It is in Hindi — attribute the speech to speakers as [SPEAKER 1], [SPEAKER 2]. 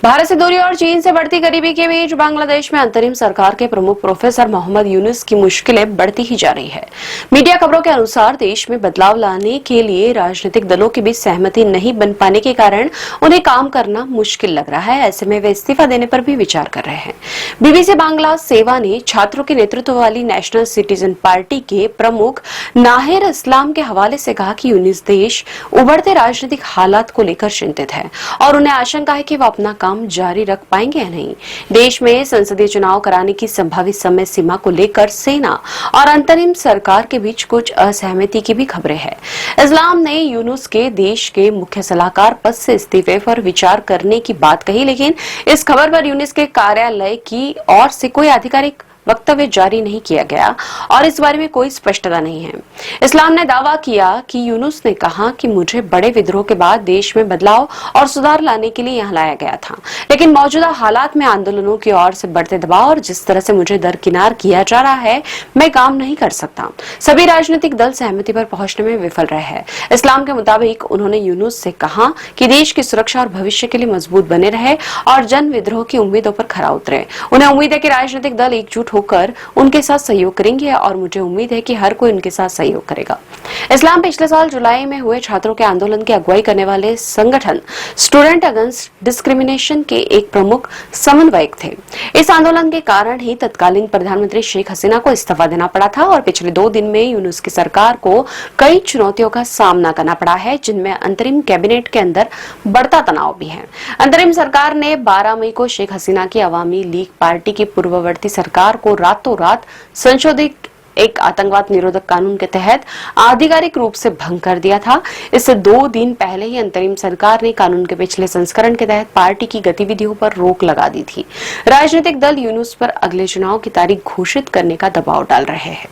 [SPEAKER 1] भारत से दूरी और चीन से बढ़ती करीबी के बीच बांग्लादेश में अंतरिम सरकार के प्रमुख प्रोफेसर मोहम्मद यूनुस की मुश्किलें बढ़ती ही जा रही है। मीडिया खबरों के अनुसार देश में बदलाव लाने के लिए राजनीतिक दलों के बीच सहमति नहीं बन पाने के कारण उन्हें काम करना मुश्किल लग रहा है। ऐसे में वे इस्तीफा देने पर भी विचार कर रहे हैं। बीबीसी बांग्ला सेवा ने छात्रों के नेतृत्व वाली नेशनल सिटीजन पार्टी के प्रमुख नाहिर इस्लाम के हवाले से कहा कि यूनुस देश उभरते राजनीतिक हालात को लेकर चिंतित है और उन्हें आशंका है कि वह अपना काम जारी रख पाएंगे या नहीं। देश में संसदीय चुनाव कराने की संभावित समय सीमा को लेकर सेना और अंतरिम सरकार के बीच कुछ असहमति की भी खबरें हैं। इस्लाम ने यूनुस के देश के मुख्य सलाहकार पद से इस्तीफे पर विचार करने की बात कही, लेकिन इस खबर पर यूनुस के कार्यालय की ओर से कोई आधिकारिक वक्तव्य जारी नहीं किया गया और इस बारे में कोई स्पष्टता नहीं है। इस्लाम ने दावा किया कि यूनुस ने कहा कि मुझे बड़े विद्रोह के बाद देश में बदलाव और सुधार लाने के लिए यहां लाया गया था, लेकिन मौजूदा हालात में आंदोलनों की ओर से बढ़ते दबाव और जिस तरह से मुझे दरकिनार किया जा रहा है, मैं काम नहीं कर सकता। सभी राजनीतिक दल सहमति पर पहुंचने में विफल रहे हैं। इस्लाम के मुताबिक उन्होंने यूनुस से कहा कि देश की सुरक्षा और भविष्य के लिए मजबूत बने रहे और जन विद्रोह की उम्मीदों पर खरा उतरे। उन्हें उम्मीद है कि राजनीतिक दल एकजुट होकर उनके साथ सहयोग करेंगे और मुझे उम्मीद है कि हर कोई उनके साथ सहयोग करेगा। इस्लाम पिछले साल जुलाई में हुए छात्रों के आंदोलन की अगुवाई करने वाले संगठन स्टूडेंट अगेंस्ट डिस्क्रिमिनेशन के एक प्रमुख समन्वयक थे। इस आंदोलन के कारण ही तत्कालीन प्रधानमंत्री शेख हसीना को इस्तीफा देना पड़ा था और पिछले 2 दिन में यूनुस की सरकार को कई चुनौतियों का सामना करना पड़ा है, जिनमें अंतरिम कैबिनेट के अंदर बढ़ता तनाव भी है। अंतरिम सरकार ने 12 मई को शेख हसीना की अवामी लीग पार्टी की पूर्ववर्ती सरकार को रातों रात संशोधित एक आतंकवाद निरोधक कानून के तहत आधिकारिक रूप से भंग कर दिया था। इससे 2 दिन पहले ही अंतरिम सरकार ने कानून के पिछले संस्करण के तहत पार्टी की गतिविधियों पर रोक लगा दी थी। राजनीतिक दल यूनुस पर अगले चुनाव की तारीख घोषित करने का दबाव डाल रहे हैं।